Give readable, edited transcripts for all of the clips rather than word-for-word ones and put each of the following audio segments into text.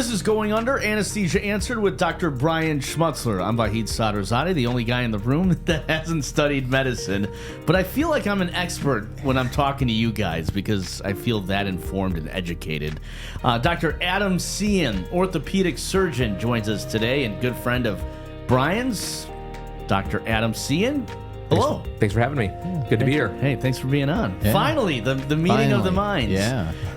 This is Going Under, Anesthesia Answered with Dr. Brian Schmutzler. I'm Vahid Sadrzadeh, the only guy in the room that hasn't studied medicine. But I feel like I'm an expert when I'm talking to you guys because I feel that informed and educated. Dr. Adam Cien, Orthopedic Surgeon, joins us today and good friend of Brian's, Dr. Adam Cien. Hello. Thanks for having me. Good to be here. Hey, thanks for being on. Yeah. Finally, the meeting of the minds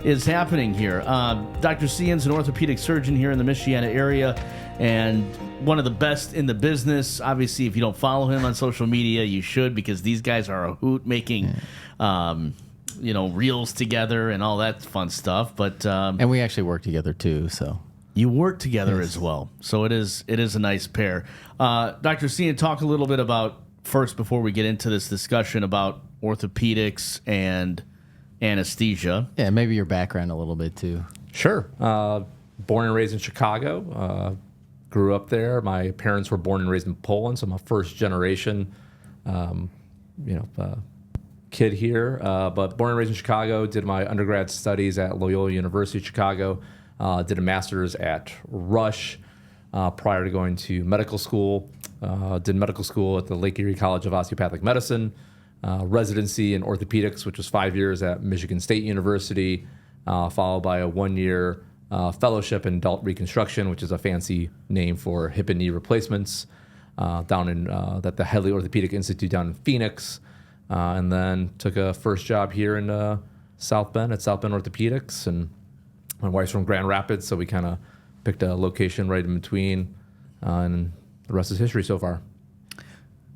is happening here. Dr. Cien's an orthopedic surgeon here in the Michiana area and one of the best in the business. Obviously, if you don't follow him on social media, you should because these guys are a hoot making reels together and all that fun stuff. But and we actually work together too, so. You work together as well. So it is a nice pair. Dr. Cien, talk a little bit about first, before we get into this discussion about orthopedics and anesthesia. Yeah, maybe your background a little bit too. Sure. Born and raised in Chicago. Grew up there. My parents were born and raised in Poland, so I'm a first generation, kid here. But born and raised in Chicago. Did my undergrad studies at Loyola University Chicago. Did a master's at Rush prior to going to medical school. Did medical school at the Lake Erie College of Osteopathic Medicine, residency in orthopedics, which was 5 years at Michigan State University, followed by a 1-year fellowship in adult reconstruction, which is a fancy name for hip and knee replacements, down in at the Headley Orthopedic Institute down in Phoenix, and then took a first job here in South Bend at South Bend Orthopedics, and my wife's from Grand Rapids, so we kind of picked a location right in between, and the rest is history so far.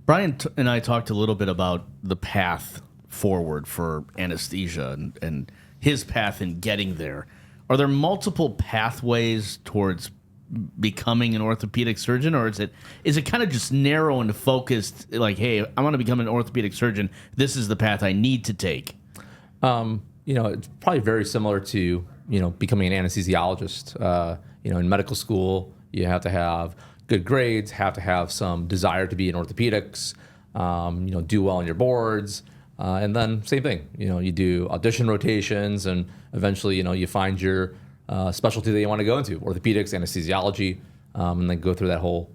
Brian and I talked a little bit about the path forward for anesthesia and his path in getting there. Are there multiple pathways towards becoming an orthopedic surgeon, or is it kind of just narrow and focused, like, hey, I want to become an orthopedic surgeon, this is the path I need to take? It's probably very similar to, becoming an anesthesiologist. In medical school, you have to have good grades, have to have some desire to be in orthopedics, do well on your boards, and then same thing. You do audition rotations, and eventually, you find your specialty that you want to go into, orthopedics, anesthesiology, and then go through that whole,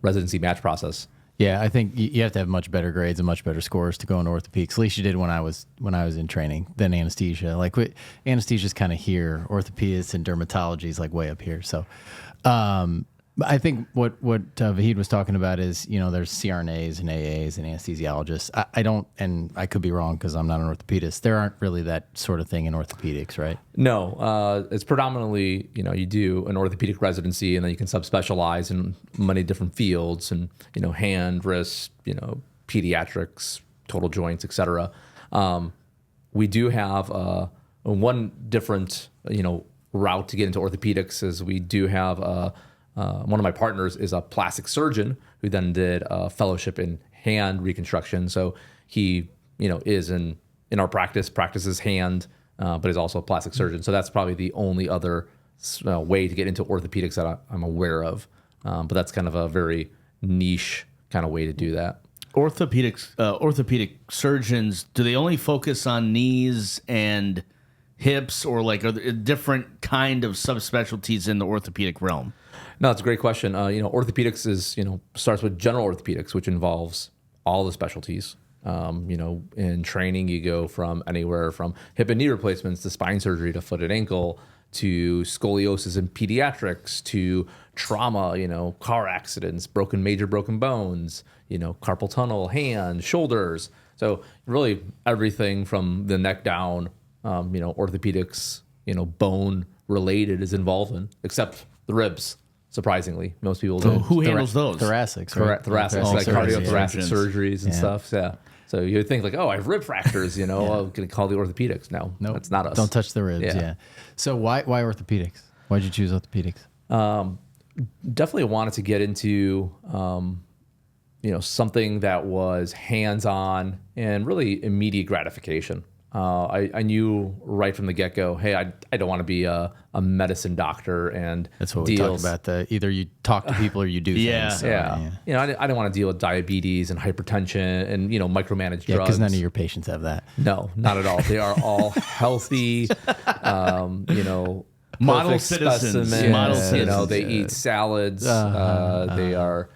residency match process. Yeah, I think you have to have much better grades and much better scores to go into orthopedics. At least you did when I was in training than anesthesia. Like anesthesia's kind of here, orthopedics and dermatology is like way up here. So. I think what Vahid was talking about is, there's CRNAs and AAs and anesthesiologists. I don't, and I could be wrong because I'm not an orthopedist. There aren't really that sort of thing in orthopedics, right? No, it's predominantly, you do an orthopedic residency and then you can subspecialize in many different fields and, hand, wrist, pediatrics, total joints, et cetera. We do have one different, route to get into orthopedics is we do have one of my partners is a plastic surgeon who then did a fellowship in hand reconstruction. So he, is in our practices hand, but is also a plastic surgeon. So that's probably the only other way to get into orthopedics that I'm aware of. But that's kind of a very niche kind of way to do that. Orthopedic surgeons, do they only focus on knees and hips, or like are there different kind of subspecialties in the orthopedic realm? No, it's a great question. Orthopedics is, starts with general orthopedics, which involves all the specialties. In training, you go from anywhere from hip and knee replacements to spine surgery to foot and ankle to scoliosis and pediatrics to trauma, car accidents, major broken bones, carpal tunnel, hands, shoulders. So really everything from the neck down, orthopedics, bone related is involved in, except the ribs. Surprisingly, most people don't. Who handles those? Thoracics, right? Thoracics, like cardiothoracic surgeries and stuff. Yeah. So you would think like, oh, I have rib fractures. I'm going to call the orthopedics. No, that's not us. Don't touch the ribs. Yeah. So why orthopedics? Why'd you choose orthopedics? Definitely wanted to get into, something that was hands-on and really immediate gratification. I knew right from the get-go, hey, I don't want to be a medicine doctor and that's what we talked about. Either you talk to people or you do things. So, I don't want to deal with diabetes and hypertension and micromanage drugs. Yeah, because none of your patients have that. No, not at all. They are all healthy, Model perfect citizens. specimens. Model You know, citizens. they eat salads. They are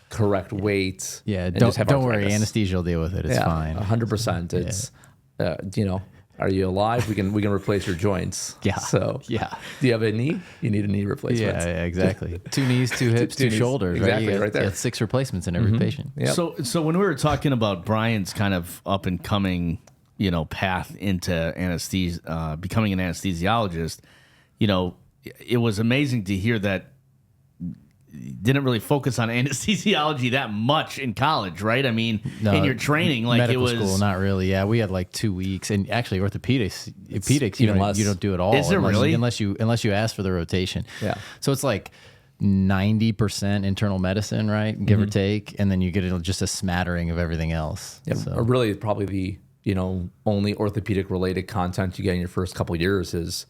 correct weight. Yeah, and just have don't worry. arthritis. Anesthesia will deal with it. It's fine. 100%. It's you know, are you alive? We can replace your joints. Yeah. So do you have a knee? You need a knee replacement. Yeah, exactly. 2 knees, 2 hips, 2 knees. shoulders. Exactly, right, right there. You got 6 replacements in every patient. Yep. So when we were talking about Brian's kind of up and coming, you know, path into anesthesia, becoming an anesthesiologist, you know, it was amazing to hear that you didn't really focus on anesthesiology that much in college, right? I mean, in your training, like medical it was school, not really. Yeah, we had like 2 weeks, and actually orthopedics, you don't do it all. Is it really? Unless you ask for the rotation. Yeah. So it's like 90% internal medicine, right, give or take, and then you get just a smattering of everything else. Yeah, So. really, probably the only orthopedic related content you get in your first couple of years is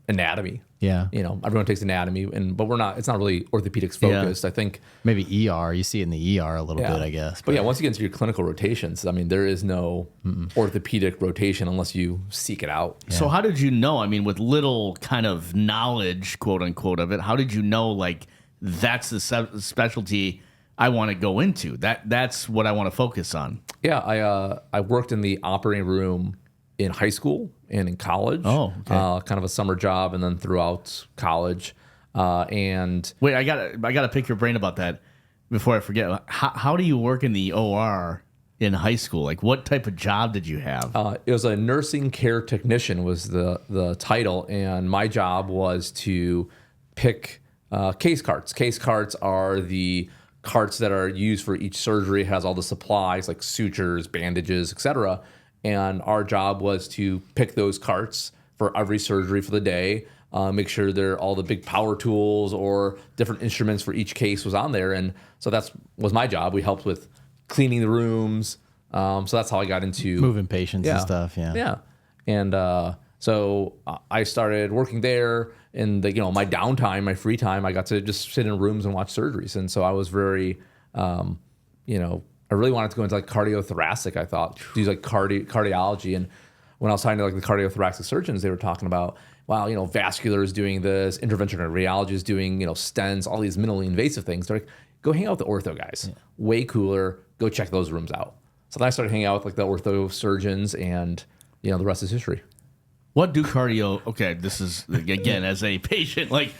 anatomy. Yeah. Everyone takes anatomy, but it's not really orthopedics focused. I think maybe ER. You see it in the ER a little bit, I guess. But once you get into your clinical rotations, I mean, there is no orthopedic rotation unless you seek it out. Yeah. So how did you know? I mean, with little kind of knowledge, quote unquote, of it, how did you know like that's the specialty I want to go into? That's what I want to focus on. Yeah, I worked in the operating room in high school and in college. Oh, okay. Kind of a summer job, and then throughout college. And wait, I gotta pick your brain about that before I forget. How do you work in the OR in high school? Like, what type of job did you have? It was a nursing care technician was the title, and my job was to pick case carts. Case carts are the carts that are used for each surgery. It has all the supplies like sutures, bandages, etc. And our job was to pick those carts for every surgery for the day, make sure all the big power tools or different instruments for each case was on there. And so was my job. We helped with cleaning the rooms. So that's how I got into moving patients and stuff. Yeah. Yeah. And so I started working there, and my downtime, my free time, I got to just sit in rooms and watch surgeries. And so I was very, I really wanted to go into like cardiothoracic. I thought do like cardiology, and when I was talking to like the cardiothoracic surgeons, they were talking about, wow, vascular is doing this, interventional radiology is doing, stents, all these minimally invasive things. They're like, go hang out with the ortho guys. Yeah. Way cooler. Go check those rooms out. So then I started hanging out with like the ortho surgeons, and the rest is history. What do cardio? Okay, this is again as a patient, like.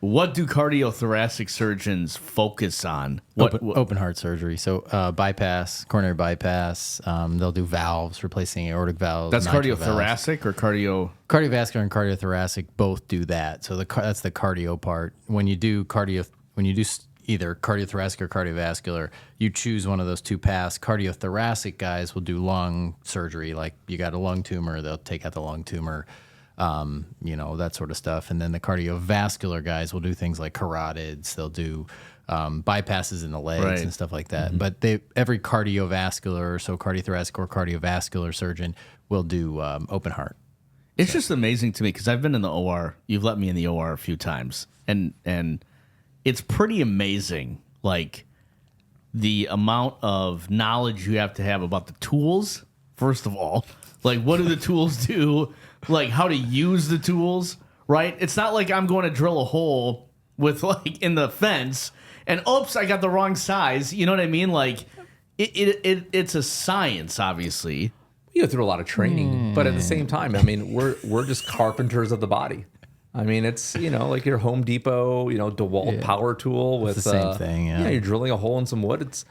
What do cardiothoracic surgeons focus on? Open heart surgery. So bypass, coronary bypass. They'll do valves, replacing aortic valves. That's cardiothoracic or cardio? Cardiovascular and cardiothoracic both do that. So that's the cardio part. When you do either cardiothoracic or cardiovascular, you choose one of those 2 paths. Cardiothoracic guys will do lung surgery. Like you got a lung tumor, they'll take out the lung tumor. That sort of stuff. And then the cardiovascular guys will do things like carotids. They'll do bypasses in the legs and stuff like that. But every cardiovascular, so cardiothoracic or cardiovascular surgeon will do open heart. It's just amazing to me because I've been in the OR. You've let me in the OR a few times, and it's pretty amazing, like the amount of knowledge you have to have about the tools. First of all, like what do the tools do? Like how to use the tools, right? It's not like I'm going to drill a hole with like in the fence and oops, I got the wrong size. You know what I mean? Like it's a science, obviously. You go through a lot of training, but at the same time, I mean, we're just carpenters of the body. I mean, it's like your Home Depot, DeWalt power tool with the same thing. Yeah, you're drilling a hole in some wood. It's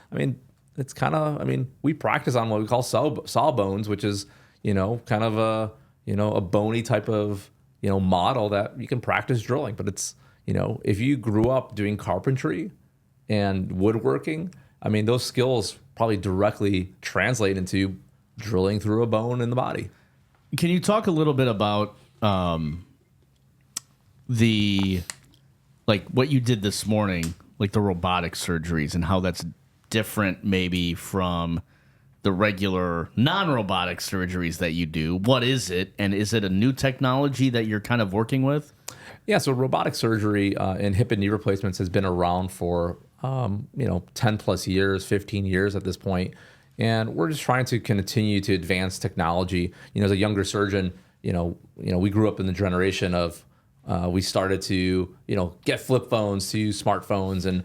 kind of. I mean, we practice on what we call sawbones, which is kind of a a bony type of model that you can practice drilling. But it's if you grew up doing carpentry and woodworking, I mean, those skills probably directly translate into drilling through a bone in the body. Can you talk a little bit about what you did this morning, like the robotic surgeries, and how that's different maybe from the regular non-robotic surgeries that you do? What is it, and is it a new technology that you're kind of working with? Yeah, so robotic surgery and hip and knee replacements has been around for 10 plus years, 15 years at this point. And we're just trying to continue to advance technology. As a younger surgeon, we grew up in the generation of we started to, get flip phones to smartphones. And,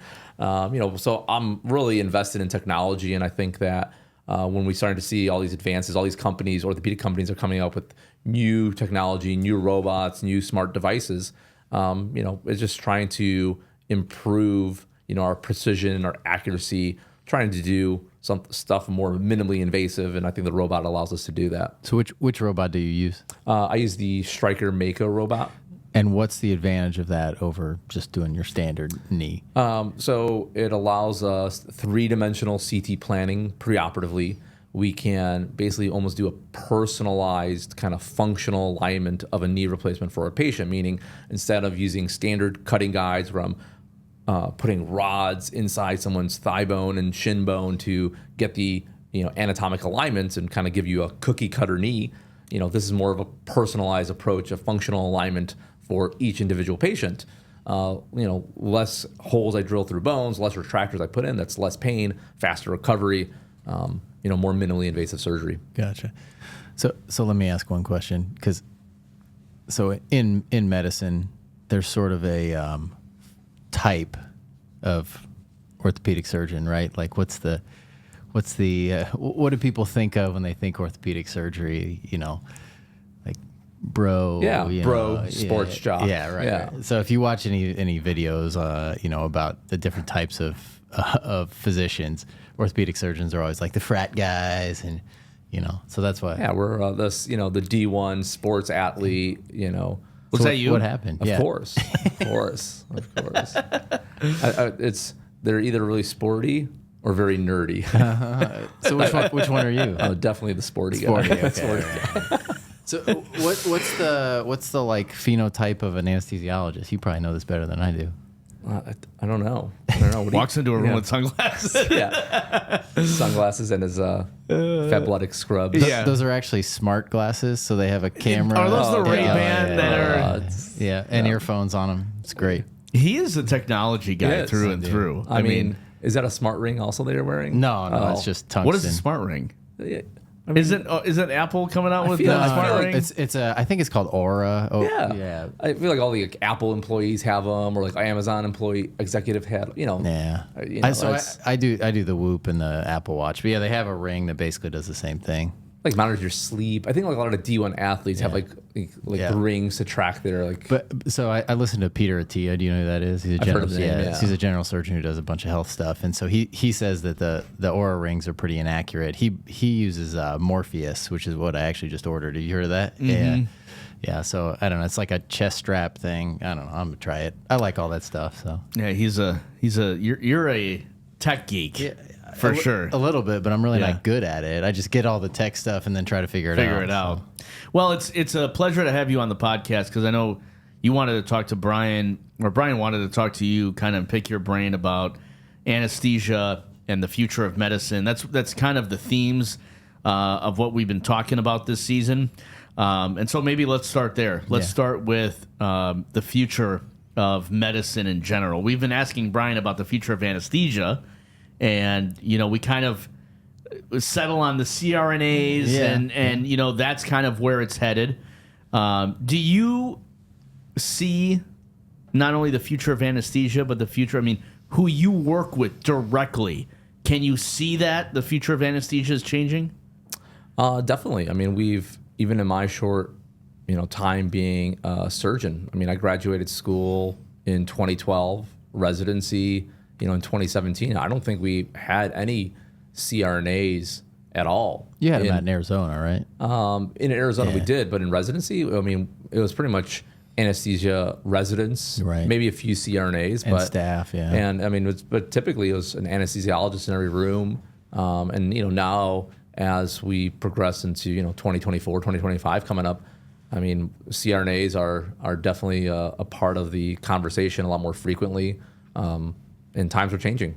so I'm really invested in technology. And I think that when we started to see all these advances, all these companies, orthopedic companies are coming up with new technology, new robots, new smart devices, it's just trying to improve, our precision, our accuracy, trying to do some stuff more minimally invasive, and I think the robot allows us to do that. So which robot do you use? I use the Stryker Mako robot. And what's the advantage of that over just doing your standard knee? So it allows us three-dimensional CT planning preoperatively. We can basically almost do a personalized kind of functional alignment of a knee replacement for a patient, meaning instead of using standard cutting guides where I'm putting rods inside someone's thigh bone and shin bone to get the anatomic alignments and kind of give you a cookie cutter knee, this is more of a personalized approach, a functional alignment for each individual patient. Less holes I drill through bones, less retractors I put in. That's less pain, faster recovery, more minimally invasive surgery. Gotcha. So let me ask one question, because in medicine, there's sort of a type of orthopedic surgeon, right? Like what do people think of when they think orthopedic surgery? Like bro, sports jock. Yeah, right, Yeah. right. So if you watch any videos, about the different types of physicians, orthopedic surgeons are always like the frat guys, and so that's why. Yeah, we're the D1 sports athlete. Was that you? What happened? Of course. They're either really sporty or very nerdy. So which one are you? Oh, definitely the sporty guy. Sporty, okay. So what's the like phenotype of an anesthesiologist? You probably know this better than I do. I don't know. Walks into a room with sunglasses. Yeah, sunglasses and his Fabletics scrubs. Yeah. Those are actually smart glasses, so they have a camera. Are those the Ray-Ban that are? And earphones on them. It's great. He is a technology guy through and through. I mean, is that a smart ring also that you're wearing? No, it's just tungsten. What is a smart ring? Yeah. Is it Apple coming out with a smart ring? It's I think it's called Aura. Oh, yeah. I feel like all the Apple employees have them, or like Amazon employee executive had. Yeah. I do the Whoop and the Apple Watch, but yeah, they have a ring that basically does the same thing. Like monitors your sleep. I think like a lot of D1 athletes have like the rings to track their like. But so I listened to Peter Attia. Do you know who that is? He's a I've heard of the name, he's a general surgeon who does a bunch of health stuff, and so he says that the Aura rings are pretty inaccurate. He uses Morpheus, which is what I actually just ordered. Have you heard of that? Mm-hmm. Yeah. So I don't know. It's like a chest strap thing. I don't know. I'm gonna try it. I like all that stuff. So yeah, you're a tech geek. Yeah. For sure. A little bit, but I'm really not good at it. I just get all the tech stuff and then try to figure it out. So. Well, it's a pleasure to have you on the podcast, because I know you wanted to talk to Brian, or Brian wanted to talk to you, kind of pick your brain about anesthesia and the future of medicine. That's kind of the themes of what we've been talking about this season. And so maybe let's start there. Let's start with the future of medicine in general. We've been asking Brian about the future of anesthesia. And, we kind of settle on the CRNAs, and that's kind of where it's headed. Do you see not only the future of anesthesia, but the future, who you work with directly? Can you see that the future of anesthesia is changing? Definitely. We've, even in my short, time being a surgeon, I graduated school in 2012, residency, in 2017, I don't think we had any CRNAs at all. You had them in Arizona, right? In Arizona we did, but in residency, it was pretty much anesthesia residents, right? Maybe a few CRNAs, and staff, And but typically it was an anesthesiologist in every room. And now as we progress into 2024, 2025 coming up, CRNAs are definitely a part of the conversation a lot more frequently. And times are changing.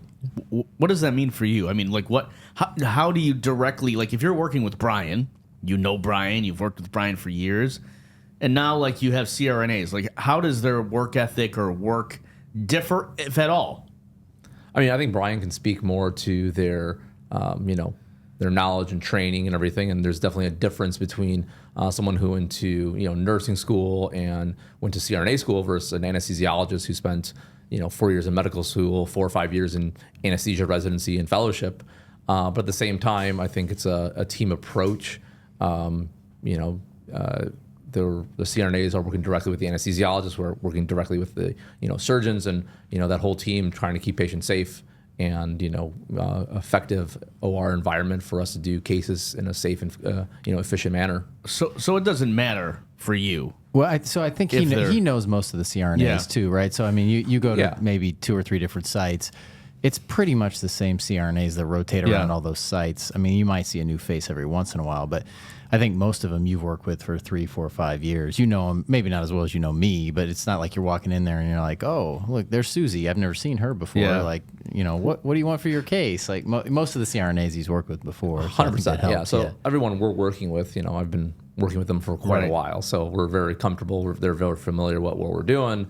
What does that mean for you? How do you directly, like, if you're working with Brian, Brian, you've worked with Brian for years, and now, like, you have CRNAs, like, how does their work ethic or work differ, if at all? I think Brian can speak more to their, their knowledge and training and everything, and there's definitely a difference between someone who went to nursing school and went to CRNA school versus an anesthesiologist who spent 4 years in medical school, 4 or 5 years in anesthesia residency and fellowship. But at the same time, I think it's a team approach. The CRNAs are working directly with the anesthesiologists. We're working directly with the surgeons, and that whole team trying to keep patients safe and effective OR environment for us to do cases in a safe and efficient manner. So it doesn't matter for you. Well, I think he knows most of the CRNAs too, right? So I mean, you go to maybe 2 or 3 different sites. It's pretty much the same CRNAs that rotate around all those sites. I mean, you might see a new face every once in a while, but I think most of them you've worked with for 3, 4, 5 years. You know them, maybe not as well as you know me, but it's not like you're walking in there and you're like, oh, look, there's Susie. I've never seen her before. Yeah. Like, what do you want for your case? Like most of the CRNAs he's worked with before. 100%. Yeah. So everyone we're working with, I've been working with them for quite a while. So we're very comfortable. They're very familiar with what we're doing,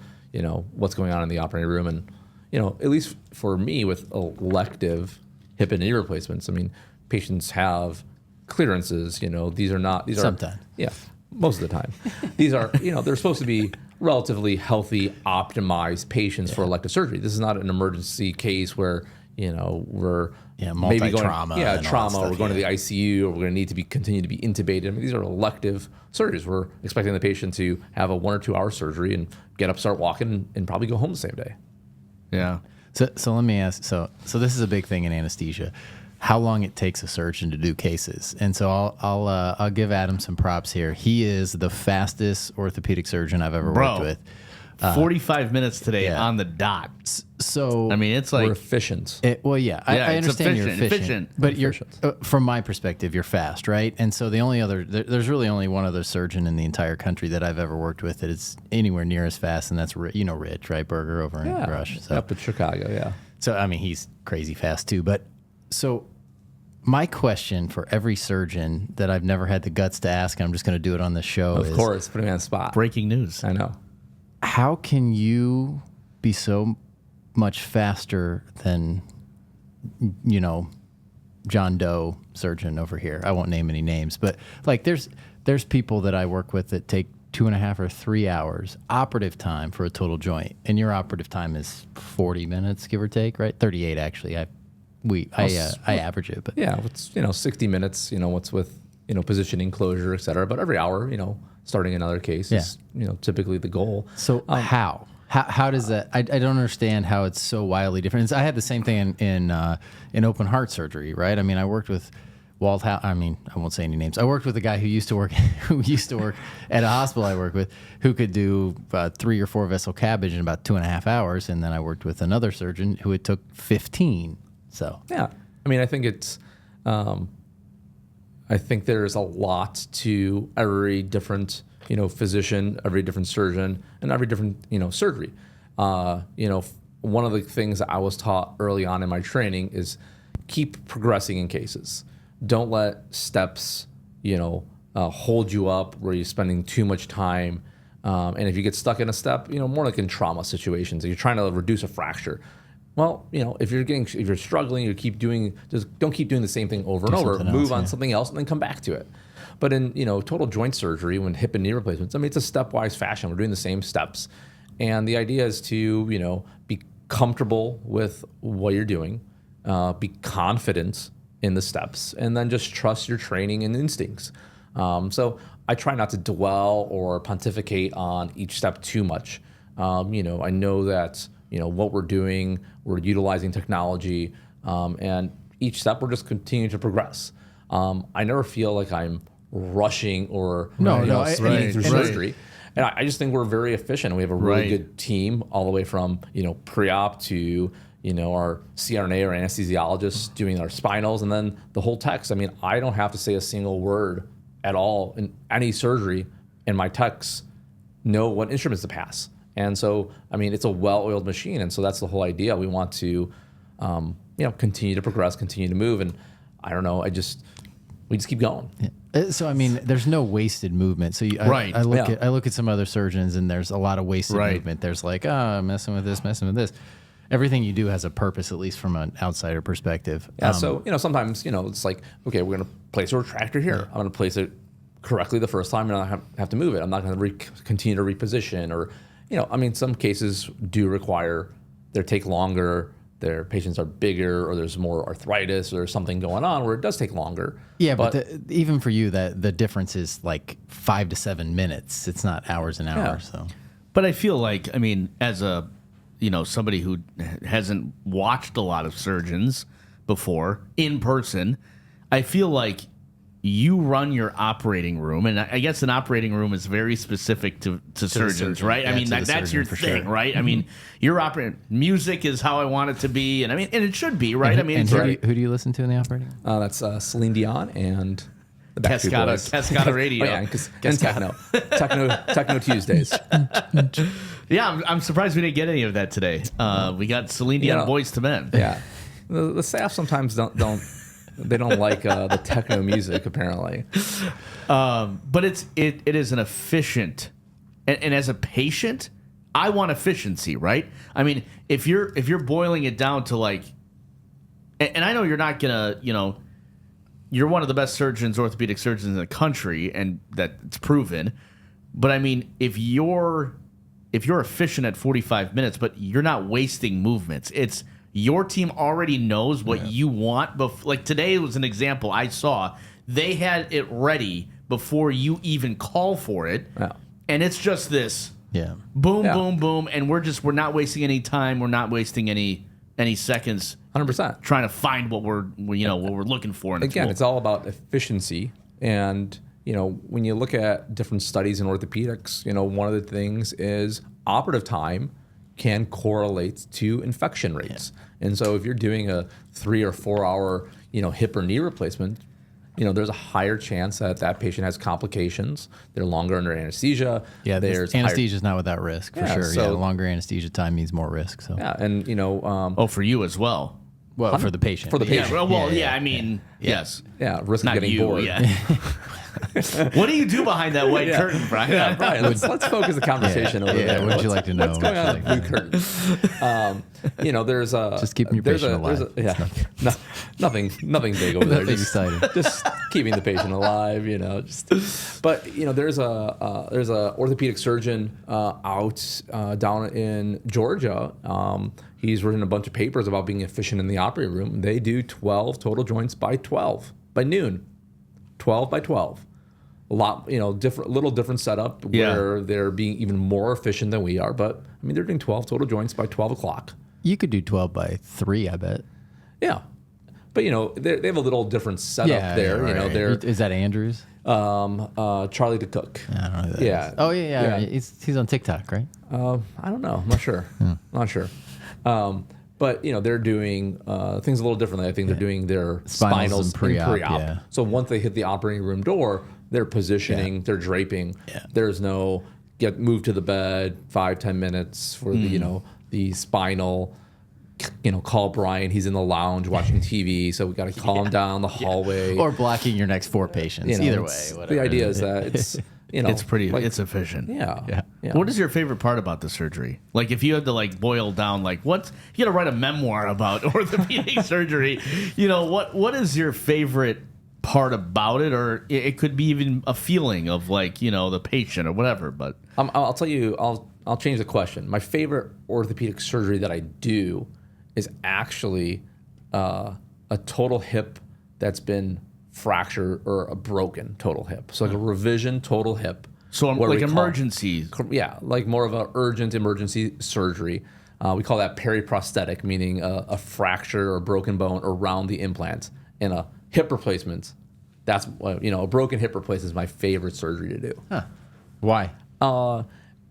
what's going on in the operating room. And, at least for me with elective hip and knee replacements, I mean, patients have clearances, these are sometimes. Yeah, most of the time. These are, they're supposed to be relatively healthy, optimized patients for elective surgery. This is not an emergency case where, we're maybe going trauma. We're going to the ICU, or we're going to need to continue to be intubated. I mean, these are elective surgeries. We're expecting the patient to have a 1 or 2 hour surgery and get up, start walking, and probably go home the same day. Yeah. So let me ask. So this is a big thing in anesthesia. How long it takes a surgeon to do cases? And so I'll give Adam some props here. He is the fastest orthopedic surgeon I've ever worked with. 45 minutes today on the dot. So I mean, it's like we're efficient. I understand you're efficient, but you're from my perspective, you're fast, right? And so there's really only one other surgeon in the entire country that I've ever worked with that is anywhere near as fast, and that's Rich, right? Berger over in Rush. So. Up in Chicago, yeah. So I mean, he's crazy fast too. But so my question for every surgeon that I've never had the guts to ask, and I'm just going to do it on this show, is, of course, putting me on the spot. Breaking news. I know. How can you be so much faster than, John Doe surgeon over here? I won't name any names, but like there's people that I work with that take 2.5 or 3 hours operative time for a total joint, and your operative time is 40 minutes, give or take, right? 38 actually. I average it, but yeah, it's 60 minutes. What's with positioning, closure, et cetera. But every hour, starting another case is typically the goal. So how does that? I don't understand how it's so wildly different. I had the same thing in open heart surgery, right? I mean, I worked with Walt. I won't say any names. I worked with a guy who used to work at a hospital I worked with, who could do 3 or 4 vessel cabbage in about 2.5 hours, and then I worked with another surgeon who it took 15. So yeah, I mean, I think it's. I think there's a lot to every different, physician, every different surgeon, and every different, surgery. One of the things that I was taught early on in my training is keep progressing in cases. Don't let steps, hold you up where you're spending too much time. And if you get stuck in a step, more like in trauma situations, if you're trying to reduce a fracture. Well, if you're struggling, don't keep doing the same thing over and over. Move on something else and then come back to it. But in total joint surgery, when hip and knee replacements, I mean, it's a stepwise fashion. We're doing the same steps, and the idea is to be comfortable with what you're doing, be confident in the steps, and then just trust your training and instincts. So I try not to dwell or pontificate on each step too much. I know that. What we're doing, we're utilizing technology, and each step we're just continuing to progress. I never feel like I'm rushing or speeding through surgery. And I just think we're very efficient. We have a really good team all the way from, pre-op to, our CRNA or anesthesiologists doing our spinals, and then the whole text. I mean, I don't have to say a single word at all in any surgery, and my techs know what instruments to pass. And so, I mean, it's a well-oiled machine, and so that's the whole idea. We want to, continue to progress, continue to move, and I don't know. We just keep going. Yeah. So, I mean, there's no wasted movement. So, I look at some other surgeons, and there's a lot of wasted movement. There's like, messing with this. Everything you do has a purpose, at least from an outsider perspective. Yeah. So, sometimes, it's like, okay, we're going to place a retractor here. I'm going to place it correctly the first time, and I have to move it. I'm not going to continue to reposition, or, some cases do require they take longer. Their patients are bigger, or there's more arthritis, or there's something going on where it does take longer. Yeah, but even for you, that the difference is like 5 to 7 minutes. It's not hours and hours. So, but I feel like, as a, somebody who hasn't watched a lot of surgeons before in person, I feel like you run your operating room, and I guess an operating room is very specific to surgeons, right? Yeah, That's your thing, sure. right? Your operating music is how I want it to be, and and it should be, right? And who do you listen to in the operating room? That's Celine Dion and the Backstreet Boys. Cascada Radio. Oh, yeah, and Techno Tuesdays. Yeah, I'm surprised we didn't get any of that today. We got Celine Dion, Boys to Men. Yeah, the staff sometimes don't. They don't like the techno music, apparently. But it is an efficient, and as a patient, I want efficiency, right? If you're boiling it down to like, and I know you're not gonna, you're one of the best surgeons, orthopedic surgeons in the country, and that's proven. But if you're efficient at 45 minutes, but you're not wasting movements, it's your team already knows what you want. Like today was an example I saw. They had it ready before you even call for it. Yeah. And it's just this boom, boom, boom. And we're not wasting any time. We're not wasting any seconds 100%. trying to find what we're looking for. And Again, it's all about efficiency. And, when you look at different studies in orthopedics, one of the things is operative time can correlate to infection rates. Yeah. And so if you're doing a 3 or 4 hour, hip or knee replacement, there's a higher chance that patient has complications. They're longer under anesthesia. Yeah, anesthesia is not without risk, for sure. So, longer anesthesia time means more risk. So yeah, and for you as well. Well, for the patient. For the patient. Yes. Yeah, risk not of getting you, bored. Yeah. What do you do behind that white curtain, Brian? Yeah, Brian, let's focus the conversation over there. What would you like to know? What's going on with blue curtain? There's a... Just keeping your patient alive. Nothing big over there. Nothing exciting. Just keeping the patient alive, But, there's a orthopedic surgeon out down in Georgia. He's written a bunch of papers about being efficient in the operating room. They do 12 total joints by noon. 12 by 12. A lot, little different setup where they're being even more efficient than we are. But, they're doing 12 total joints by 12 o'clock. You could do 12 by 3, I bet. Yeah. But, they have a little different setup there. Right. Is that Andrews? Charlie DeCook. I don't know who that is. Oh, yeah. He's on TikTok, right? I don't know. I'm not sure. Not sure. But, they're doing things a little differently. I think they're doing their spinals in pre-op. Yeah. So once they hit the operating room door, they're positioning, they're draping. Yeah. There's no move to the bed, 5-10 minutes for the spinal. Call Brian. He's in the lounge watching TV, so we got to calm down the hallway. Or blocking your next 4 patients. Either way, whatever. The idea is that it's... it's pretty. It's efficient. Yeah. What is your favorite part about the surgery? Like, if you had to boil down, you got to write a memoir about orthopedic surgery. What is your favorite part about it? Or it could be even a feeling of the patient or whatever. But I'll tell you. I'll change the question. My favorite orthopedic surgery that I do is actually a total hip that's been fracture or a broken total hip. So a revision total hip. So emergency. More of an urgent emergency surgery. We call that periprosthetic, meaning a fracture or a broken bone around the implant. And a hip replacement, that's, a broken hip replacement is my favorite surgery to do. Huh. Why?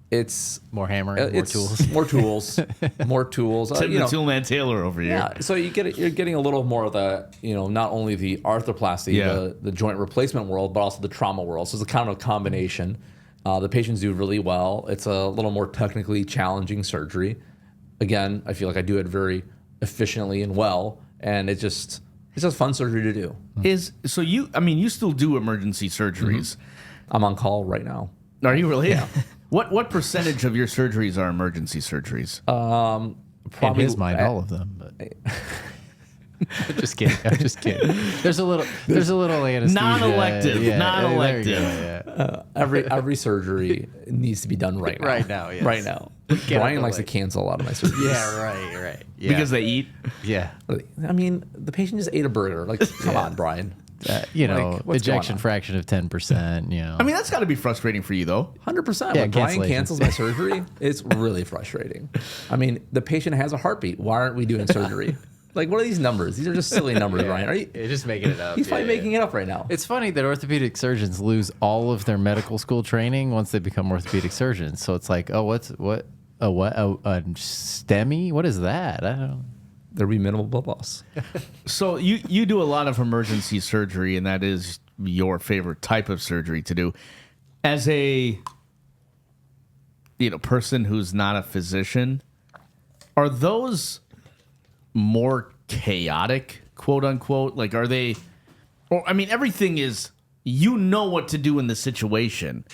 It's more hammering, more tools. More tools. More tools. The Toolman Taylor over here. Yeah. So you're getting a little more of the, not only the arthroplasty, the joint replacement world, but also the trauma world. So it's a kind of a combination. The patients do really well. It's a little more technically challenging surgery. Again, I feel like I do it very efficiently and well, and it's just fun surgery to do. You still do emergency surgeries. Mm-hmm. I'm on call right now. Are you really? Yeah. What percentage of your surgeries are emergency surgeries? Probably his mind, all of them. But Just kidding. I'm just kidding. There's a little anesthesia. Non-elective. Yeah, Non-elective. there you go, yeah. Every surgery needs to be done right now. Right now, yes. Right now. Brian likes to cancel a lot of my surgeries. Yeah, right. Yeah. Because they eat. yeah. I mean, the patient just ate a burger. Like, come on, Brian. What's ejection going on? fraction of 10%. I mean, that's got to be frustrating for you, though. 100%. Yeah, When Brian cancellation. cancels my surgery, it's really frustrating. I mean, the patient has a heartbeat. Why aren't we doing surgery? Like, what are these numbers? These are just silly numbers, Brian. Are you? You're just making it up. He's probably making it up right now. It's funny that orthopedic surgeons lose all of their medical school training once they become orthopedic surgeons. So it's like, a STEMI? What is that? I don't know. There'll be minimal blood loss. So you do a lot of emergency surgery, and that is your favorite type of surgery to do. As a person who's not a physician, are those more chaotic, quote unquote? Like, are they? Or I mean, everything is what to do in the situation.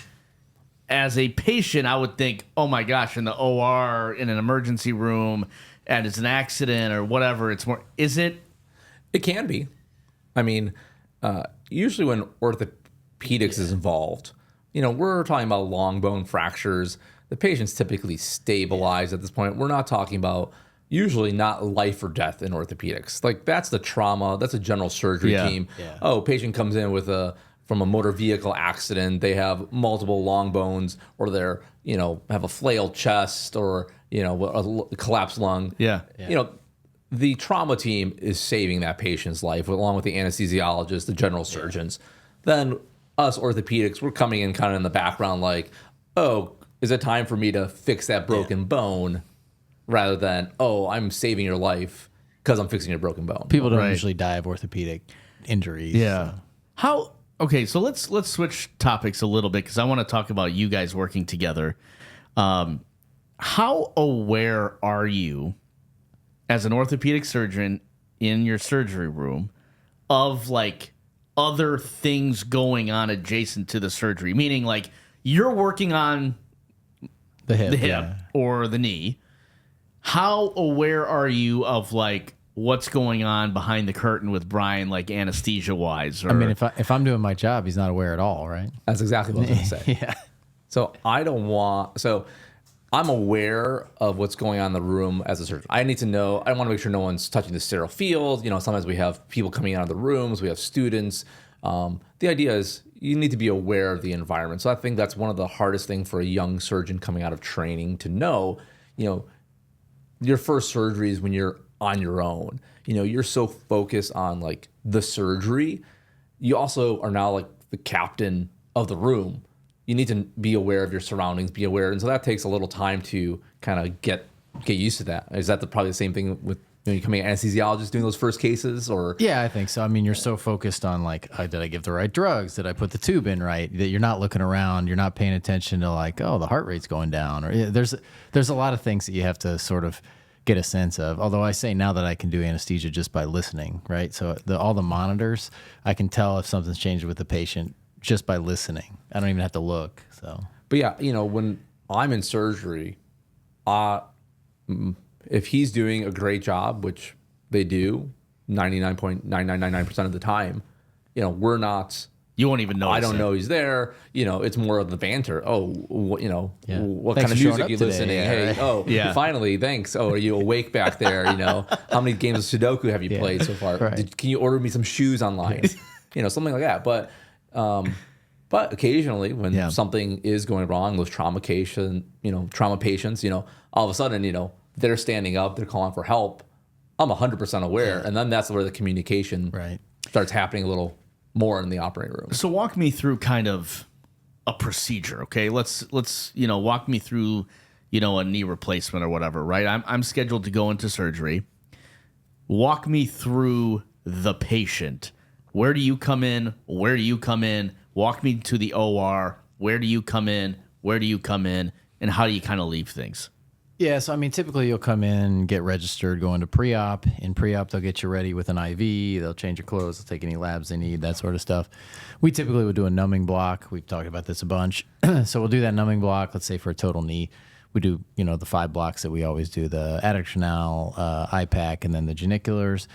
As a patient, I would think, oh my gosh, in the OR, in an emergency room, and it's an accident or whatever. It's more. Is it? It can be. I mean, usually when orthopedics is involved, we're talking about long bone fractures. The patient's typically stabilized at this point. We're not talking about usually not life or death in orthopedics. Like, that's the trauma. That's a general surgery team. Yeah. Oh, patient comes in with from a motor vehicle accident. They have multiple long bones, or they're have a flailed chest, or a collapsed lung. Yeah. The trauma team is saving that patient's life, along with the anesthesiologist, the general surgeons. Then us orthopedics, we're coming in kind of in the background, like, oh, is it time for me to fix that broken bone, rather than, oh, I'm saving your life because I'm fixing your broken bone. People don't usually die of orthopedic injuries. Yeah. Okay, so let's switch topics a little bit, because I want to talk about you guys working together. How aware are you, as an orthopedic surgeon in your surgery room, of like other things going on adjacent to the surgery? Meaning, like, you're working on The hip. the hip or the knee. How aware are you of like what's going on behind the curtain with Brian, like anesthesia wise? I mean, if I'm doing my job, he's not aware at all, right? That's exactly what I was going to say. Yeah. So I'm aware of what's going on in the room as a surgeon. I need to know, I want to make sure no one's touching the sterile field. Sometimes we have people coming out of the rooms, we have students. The idea is you need to be aware of the environment. So I think that's one of the hardest things for a young surgeon coming out of training to know. Your first surgery is when you're on your own. You're so focused on like the surgery. You also are now like the captain of the room. You need to be aware of your surroundings, be aware. And so that takes a little time to kind of get used to that. Is that probably the same thing with you coming anesthesiologist doing those first cases? Or Yeah, I think so. I mean, you're so focused on like, did I give the right drugs? Did I put the tube in right? That you're not looking around. You're not paying attention to like, oh, the heart rate's going down. Or there's a lot of things that you have to sort of get a sense of. Although I say now that I can do anesthesia just by listening, right? So all the monitors, I can tell if something's changed with the patient just by listening. I don't even have to look. So, but yeah, when I'm in surgery, if he's doing a great job, which they do 99.9999% of the time, we're not. you won't even know. I don't know he's there. It's more of the banter. Oh, what Thanks kind of for showing music up you today. listening? Yeah, Hey, right. oh, Yeah. finally, thanks. Oh, are you awake back there? How many games of Sudoku have you played so far? Right. Can you order me some shoes online? Something like that. But occasionally when something is going wrong, those trauma patients, all of a sudden, they're standing up, they're calling for help. I'm 100% aware. And then that's where the communication starts happening a little more in the operating room. So walk me through kind of a procedure, okay? Let's walk me through, a knee replacement or whatever, right? I'm scheduled to go into surgery. Walk me through the patient. Where do you come in? Where do you come in? Walk me to the OR. Where do you come in? Where do you come in? And how do you kind of leave things? Yeah, so I mean, typically you'll come in, get registered, go into pre-op. In pre-op, they'll get you ready with an IV. They'll change your clothes. They'll take any labs they need, that sort of stuff. We typically would do a numbing block. We've talked about this a bunch. So we'll do that numbing block, let's say for a total knee. We do, the 5 blocks that we always do, the adductor canal, IPAC, and then the geniculars.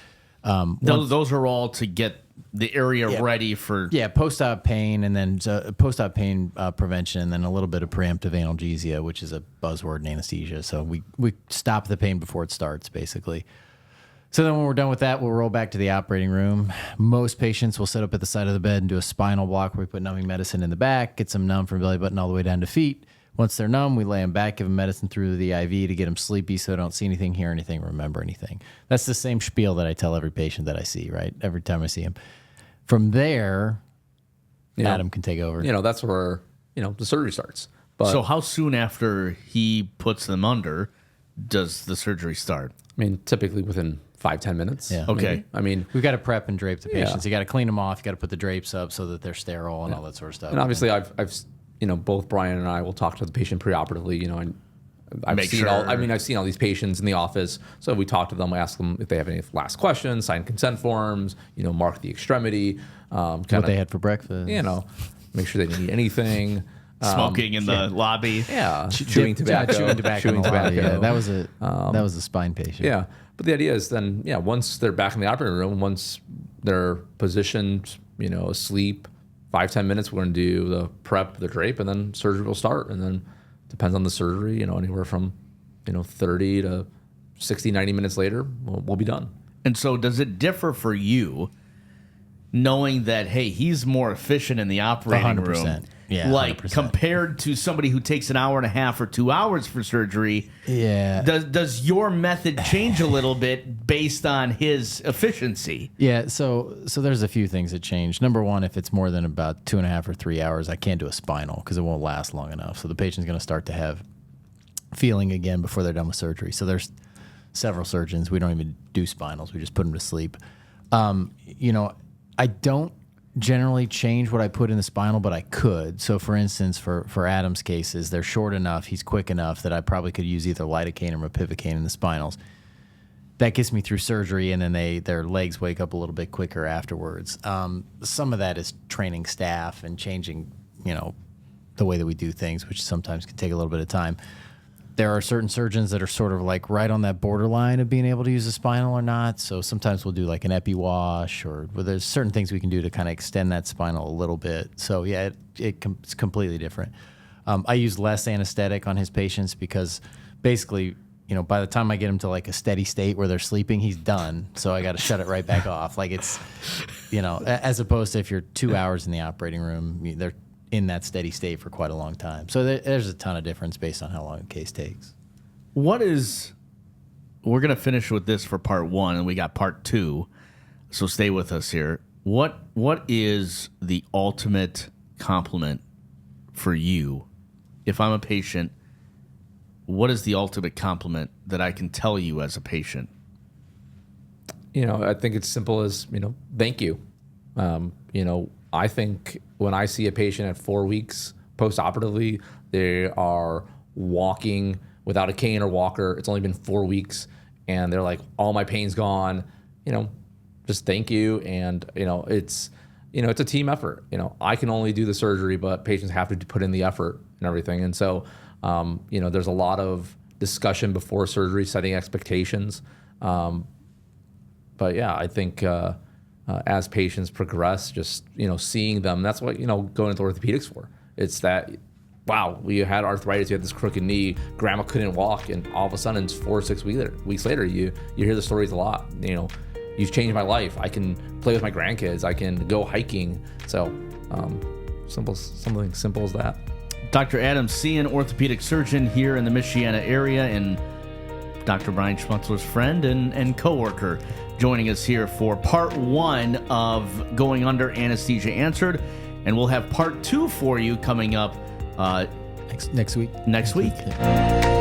Those are all to get the area ready for... Yeah, post-op pain, and then post-op pain prevention, and then a little bit of preemptive analgesia, which is a buzzword in anesthesia. So we stop the pain before it starts, basically. So then when we're done with that, we'll roll back to the operating room. Most patients will sit up at the side of the bed and do a spinal block where we put numbing medicine in the back, get them numb from belly button all the way down to feet. Once they're numb, we lay them back, give them medicine through the IV to get them sleepy so they don't see anything, hear anything, remember anything. That's the same spiel that I tell every patient that I see, right? Every time I see him. From there, Adam can take over. That's where, the surgery starts. But, so how soon after he puts them under does the surgery start? I mean, typically within 5-10 minutes. Yeah. Okay. Maybe. I mean, we've got to prep and drape the patients. You got to clean them off. You got to put the drapes up so that they're sterile and all that sort of stuff. and obviously I've both Brian and I will talk to the patient preoperatively, and I've seen all these patients in the office. So we talk to them, we ask them if they have any last questions, sign consent forms, mark the extremity, what they had for breakfast. Make sure they didn't eat anything. Smoking in the lobby. Yeah. Chewing tobacco. Chewing tobacco. Yeah, that was a spine patient. Yeah. But the idea is then, once they're back in the operating room, once they're positioned, asleep, 5-10 minutes, we're going to do the prep, the drape, and then surgery will start. And then depends on the surgery, anywhere from, 30 to 60, 90 minutes later, we'll be done. And so does it differ for you knowing that, hey, he's more efficient in the operating 100%. room? Yeah, like 100%. Compared to somebody who takes an hour and a half or 2 hours for surgery. Yeah. Does your method change a little bit based on his efficiency? Yeah, so there's a few things that change. Number one, if it's more than about 2.5 or 3 hours, I can't do a spinal because it won't last long enough. So the patient's going to start to have feeling again before they're done with surgery. So there's several surgeons. We don't even do spinals. We just put them to sleep. I don't generally change what I put in the spinal, but I could. So for instance, for Adam's cases, they're short enough, he's quick enough that I probably could use either lidocaine or mepivacaine in the spinals. That gets me through surgery, and then their legs wake up a little bit quicker afterwards. Some of that is training staff and changing, the way that we do things, which sometimes can take a little bit of time. There are certain surgeons that are sort of like right on that borderline of being able to use a spinal or not. So sometimes we'll do like an epi wash, or there's certain things we can do to kind of extend that spinal a little bit. So yeah, it's completely different. I use less anesthetic on his patients because basically, by the time I get him to like a steady state where they're sleeping, he's done. So I got to shut it right back off. Like it's, as opposed to if you're 2 hours in the operating room, they're in that steady state for quite a long time. So there's a ton of difference based on how long a case takes. We're going to finish with this for part 1, and we got part 2, so stay with us here. What is the ultimate compliment for you? If I'm a patient, what is the ultimate compliment that I can tell you as a patient? I think it's simple as, thank you. I think when I see a patient at 4 weeks post-operatively, they are walking without a cane or walker. It's only been 4 weeks, and they're like, all my pain's gone. Just thank you. And, it's a team effort. I can only do the surgery, but patients have to put in the effort and everything. And so, there's a lot of discussion before surgery, setting expectations. But yeah, I think as patients progress, just seeing them, that's what going into orthopedics for. It's that, wow, we had arthritis, you had this crooked knee, grandma couldn't walk, and all of a sudden, it's 4 or 6 weeks later, you hear the stories a lot. You've changed my life. I can play with my grandkids. I can go hiking. So, something simple as that. Dr. Adam Cien, orthopedic surgeon here in the Michiana area, and Dr. Brian Schmutzler's friend and coworker, joining us here for part 1 of Going Under Anesthesia Answered, and we'll have part 2 for you coming up next week. Next week. Yeah.